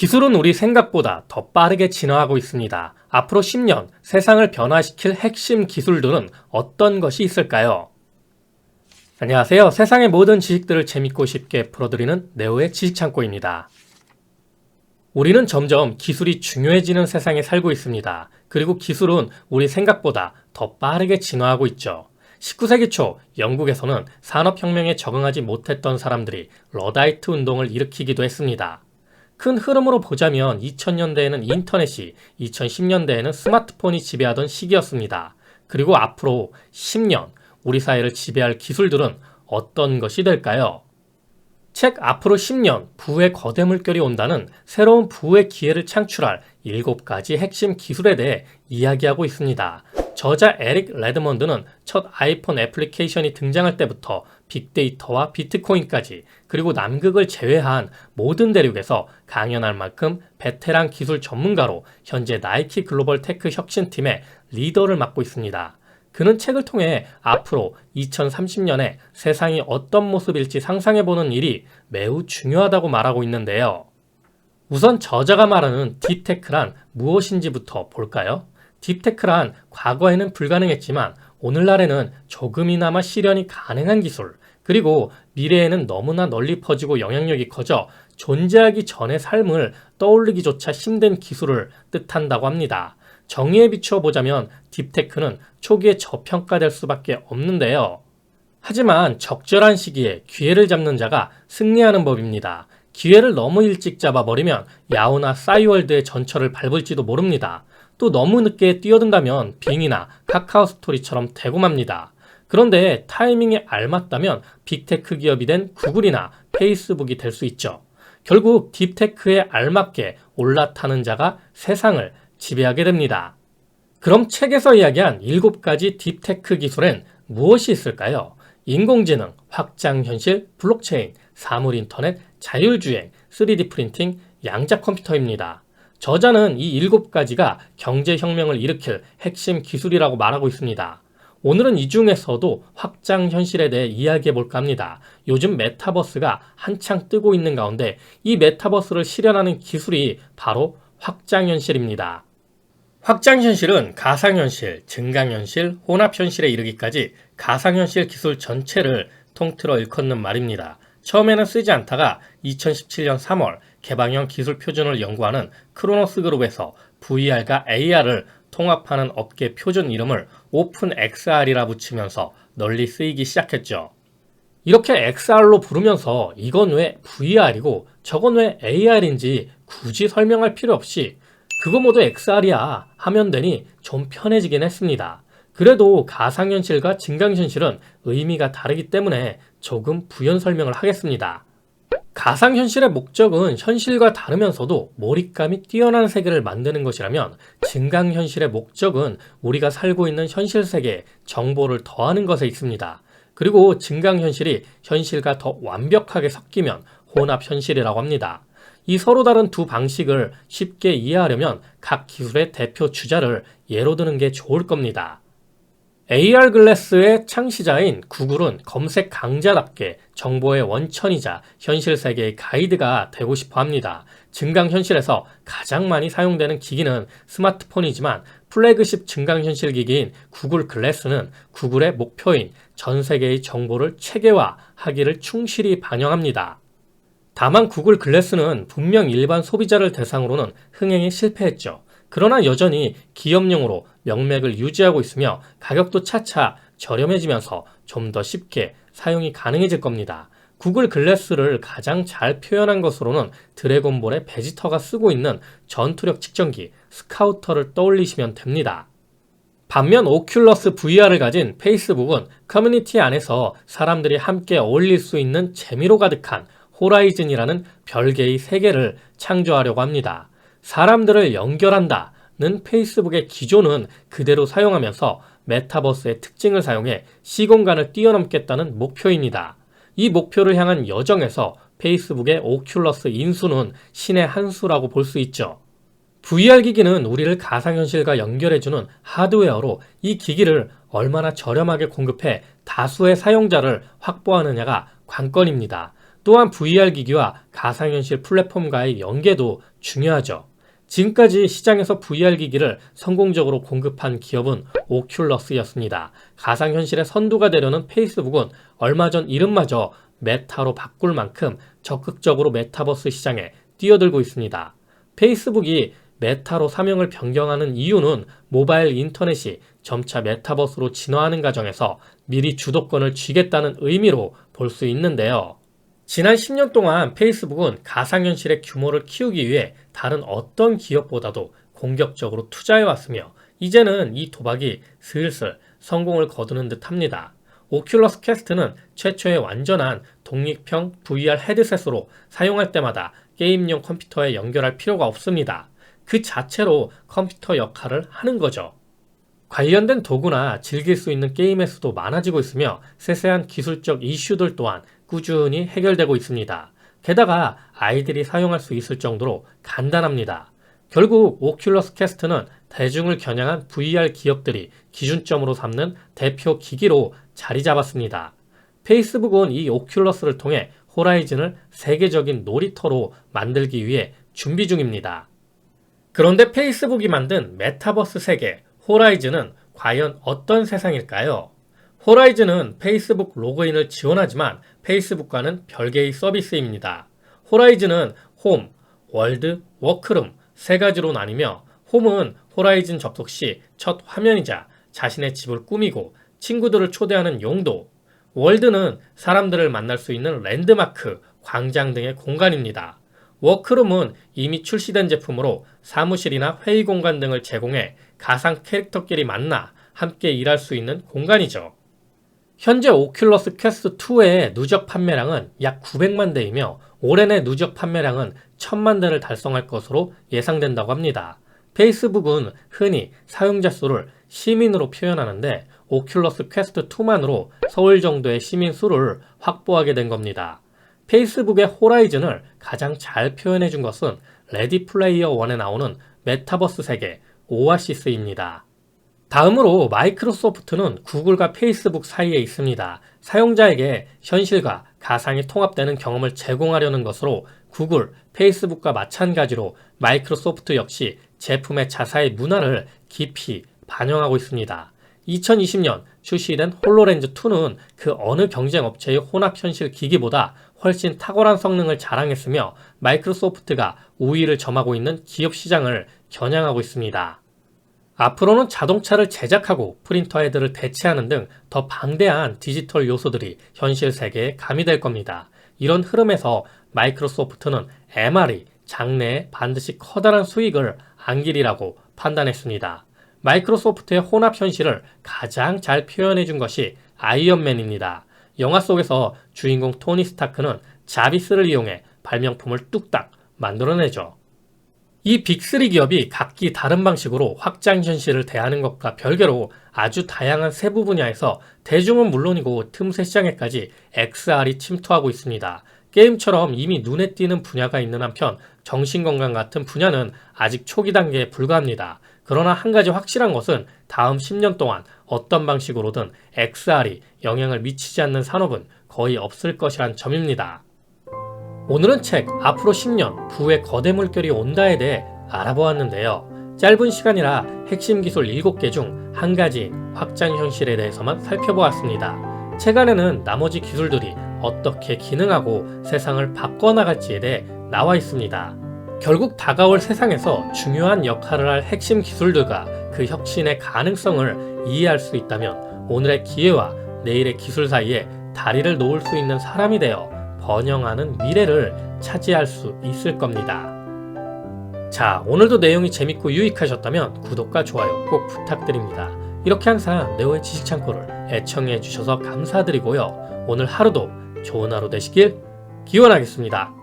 기술은 우리 생각보다 더 빠르게 진화하고 있습니다. 앞으로 10년 세상을 변화시킬 핵심 기술들은 어떤 것이 있을까요? 안녕하세요. 세상의 모든 지식들을 재밌고 쉽게 풀어드리는 네오의 지식창고입니다. 우리는 점점 기술이 중요해지는 세상에 살고 있습니다. 그리고 기술은 우리 생각보다 더 빠르게 진화하고 있죠. 19세기 초 영국에서는 산업혁명에 적응하지 못했던 사람들이 러다이트 운동을 일으키기도 했습니다. 큰 흐름으로 보자면 2000년대에는 인터넷이, 2010년대에는 스마트폰이 지배하던 시기였습니다. 그리고 앞으로 10년 우리 사회를 지배할 기술들은 어떤 것이 될까요? 책 앞으로 10년 부의 거대 물결이 온다는 새로운 부의 기회를 창출할 7가지 핵심 기술에 대해 이야기하고 있습니다. 저자 에릭 레드먼드는 첫 아이폰 애플리케이션이 등장할 때부터 빅데이터와 비트코인까지 그리고 남극을 제외한 모든 대륙에서 강연할 만큼 베테랑 기술 전문가로 현재 나이키 글로벌 테크 혁신팀의 리더를 맡고 있습니다. 그는 책을 통해 앞으로 2030년에 세상이 어떤 모습일지 상상해보는 일이 매우 중요하다고 말하고 있는데요. 우선 저자가 말하는 딥테크란 무엇인지부터 볼까요? 딥테크란 과거에는 불가능했지만 오늘날에는 조금이나마 실현이 가능한 기술, 그리고 미래에는 너무나 널리 퍼지고 영향력이 커져 존재하기 전의 삶을 떠올리기조차 힘든 기술을 뜻한다고 합니다. 정의에 비추어 보자면 딥테크는 초기에 저평가될 수밖에 없는데요. 하지만 적절한 시기에 기회를 잡는 자가 승리하는 법입니다. 기회를 너무 일찍 잡아버리면 야후나 싸이월드의 전철을 밟을지도 모릅니다. 또 너무 늦게 뛰어든다면 빙이나 카카오 스토리처럼 되고 맙니다. 그런데 타이밍에 알맞다면 빅테크 기업이 된 구글이나 페이스북이 될 수 있죠. 결국 딥테크에 알맞게 올라타는 자가 세상을 지배하게 됩니다. 그럼 책에서 이야기한 7가지 딥테크 기술엔 무엇이 있을까요? 인공지능, 확장현실, 블록체인, 사물인터넷, 자율주행, 3D 프린팅, 양자 컴퓨터입니다. 저자는 이 7가지가 경제혁명을 일으킬 핵심 기술이라고 말하고 있습니다. 오늘은 이 중에서도 확장현실에 대해 이야기해 볼까 합니다. 요즘 메타버스가 한창 뜨고 있는 가운데 이 메타버스를 실현하는 기술이 바로 확장현실입니다. 확장현실은 가상현실, 증강현실, 혼합현실에 이르기까지 가상현실 기술 전체를 통틀어 일컫는 말입니다. 처음에는 쓰지 않다가 2017년 3월 개방형 기술 표준을 연구하는 크로노스 그룹에서 VR과 AR을 통합하는 업계 표준 이름을 오픈 XR이라 붙이면서 널리 쓰이기 시작했죠. 이렇게 XR로 부르면서 이건 왜 VR이고 저건 왜 AR인지 굳이 설명할 필요 없이 그거 모두 XR이야 하면 되니 좀 편해지긴 했습니다. 그래도 가상현실과 증강현실은 의미가 다르기 때문에 조금 부연 설명을 하겠습니다. 가상현실의 목적은 현실과 다르면서도 몰입감이 뛰어난 세계를 만드는 것이라면 증강현실의 목적은 우리가 살고 있는 현실 세계에 정보를 더하는 것에 있습니다. 그리고 증강현실이 현실과 더 완벽하게 섞이면 혼합현실이라고 합니다. 이 서로 다른 두 방식을 쉽게 이해하려면 각 기술의 대표 주자를 예로 드는 게 좋을 겁니다. AR 글래스의 창시자인 구글은 검색 강자답게 정보의 원천이자 현실 세계의 가이드가 되고 싶어 합니다. 증강현실에서 가장 많이 사용되는 기기는 스마트폰이지만 플래그십 증강현실 기기인 구글 글래스는 구글의 목표인 전 세계의 정보를 체계화하기를 충실히 반영합니다. 다만 구글 글래스는 분명 일반 소비자를 대상으로는 흥행에 실패했죠. 그러나 여전히 기업용으로 명맥을 유지하고 있으며 가격도 차차 저렴해지면서 좀 더 쉽게 사용이 가능해질 겁니다. 구글 글래스를 가장 잘 표현한 것으로는 드래곤볼의 베지터가 쓰고 있는 전투력 측정기 스카우터를 떠올리시면 됩니다. 반면 오큘러스 VR을 가진 페이스북은 커뮤니티 안에서 사람들이 함께 어울릴 수 있는 재미로 가득한 호라이즌이라는 별개의 세계를 창조하려고 합니다. 사람들을 연결한다는 페이스북의 기조는 그대로 사용하면서 메타버스의 특징을 사용해 시공간을 뛰어넘겠다는 목표입니다. 이 목표를 향한 여정에서 페이스북의 오큘러스 인수는 신의 한 수라고 볼 수 있죠. VR 기기는 우리를 가상현실과 연결해주는 하드웨어로 이 기기를 얼마나 저렴하게 공급해 다수의 사용자를 확보하느냐가 관건입니다. 또한 VR 기기와 가상현실 플랫폼과의 연계도 중요하죠. 지금까지 시장에서 VR 기기를 성공적으로 공급한 기업은 오큘러스였습니다. 가상현실의 선두가 되려는 페이스북은 얼마 전 이름마저 메타로 바꿀 만큼 적극적으로 메타버스 시장에 뛰어들고 있습니다. 페이스북이 메타로 사명을 변경하는 이유는 모바일 인터넷이 점차 메타버스로 진화하는 과정에서 미리 주도권을 쥐겠다는 의미로 볼 수 있는데요. 지난 10년 동안 페이스북은 가상현실의 규모를 키우기 위해 다른 어떤 기업보다도 공격적으로 투자해왔으며 이제는 이 도박이 슬슬 성공을 거두는 듯 합니다. 오큘러스 퀘스트는 최초의 완전한 독립형 VR 헤드셋으로 사용할 때마다 게임용 컴퓨터에 연결할 필요가 없습니다. 그 자체로 컴퓨터 역할을 하는 거죠. 관련된 도구나 즐길 수 있는 게임의 수도 많아지고 있으며 세세한 기술적 이슈들 또한 꾸준히 해결되고 있습니다. 게다가 아이들이 사용할 수 있을 정도로 간단합니다. 결국 오큘러스 퀘스트는 대중을 겨냥한 VR 기업들이 기준점으로 삼는 대표 기기로 자리 잡았습니다. 페이스북은 이 오큘러스를 통해 호라이즌을 세계적인 놀이터로 만들기 위해 준비 중입니다. 그런데 페이스북이 만든 메타버스 세계 호라이즌은 과연 어떤 세상일까요? 호라이즌은 페이스북 로그인을 지원하지만 페이스북과는 별개의 서비스입니다. 호라이즌은 홈, 월드, 워크룸 세 가지로 나뉘며 홈은 호라이즌 접속 시 첫 화면이자 자신의 집을 꾸미고 친구들을 초대하는 용도, 월드는 사람들을 만날 수 있는 랜드마크, 광장 등의 공간입니다. 워크룸은 이미 출시된 제품으로 사무실이나 회의 공간 등을 제공해 가상 캐릭터끼리 만나 함께 일할 수 있는 공간이죠. 현재 오큘러스 퀘스트2의 누적 판매량은 약 900만 대이며 올해 내 누적 판매량은 1000만 대를 달성할 것으로 예상된다고 합니다. 페이스북은 흔히 사용자 수를 시민으로 표현하는데 오큘러스 퀘스트2만으로 서울 정도의 시민 수를 확보하게 된 겁니다. 페이스북의 호라이즌을 가장 잘 표현해 준 것은 레디 플레이어 1에 나오는 메타버스 세계 오아시스입니다. 다음으로 마이크로소프트는 구글과 페이스북 사이에 있습니다. 사용자에게 현실과 가상이 통합되는 경험을 제공하려는 것으로 구글, 페이스북과 마찬가지로 마이크로소프트 역시 제품의 자사의 문화를 깊이 반영하고 있습니다. 2020년 출시된 홀로렌즈2는 그 어느 경쟁업체의 혼합현실 기기보다 훨씬 탁월한 성능을 자랑했으며 마이크로소프트가 우위를 점하고 있는 기업 시장을 겨냥하고 있습니다. 앞으로는 자동차를 제작하고 프린터 헤드를 대체하는 등 더 방대한 디지털 요소들이 현실 세계에 가미될 겁니다. 이런 흐름에서 마이크로소프트는 MR이 장래에 반드시 커다란 수익을 안기리라고 판단했습니다. 마이크로소프트의 혼합현실을 가장 잘 표현해 준 것이 아이언맨입니다. 영화 속에서 주인공 토니 스타크는 자비스를 이용해 발명품을 뚝딱 만들어내죠. 이 빅3 기업이 각기 다른 방식으로 확장현실을 대하는 것과 별개로 아주 다양한 세부 분야에서 대중은 물론이고 틈새 시장에까지 XR이 침투하고 있습니다. 게임처럼 이미 눈에 띄는 분야가 있는 한편 정신건강 같은 분야는 아직 초기 단계에 불과합니다. 그러나 한 가지 확실한 것은 다음 10년 동안 어떤 방식으로든 XR이 영향을 미치지 않는 산업은 거의 없을 것이란 점입니다. 오늘은 책 앞으로 10년 부의 거대 물결이 온다에 대해 알아보았는데요. 짧은 시간이라 핵심 기술 7개 중 한 가지인 확장현실에 대해서만 살펴보았습니다. 책 안에는 나머지 기술들이 어떻게 기능하고 세상을 바꿔나갈지에 대해 나와 있습니다. 결국 다가올 세상에서 중요한 역할을 할 핵심 기술들과 그 혁신의 가능성을 이해할 수 있다면 오늘의 기회와 내일의 기술 사이에 다리를 놓을 수 있는 사람이 되어 번영하는 미래를 차지할 수 있을 겁니다. 자, 오늘도 내용이 재밌고 유익하셨다면 구독과 좋아요 꼭 부탁드립니다. 이렇게 항상 네오의 지식창고를 애청해 주셔서 감사드리고요. 오늘 하루도 좋은 하루 되시길 기원하겠습니다.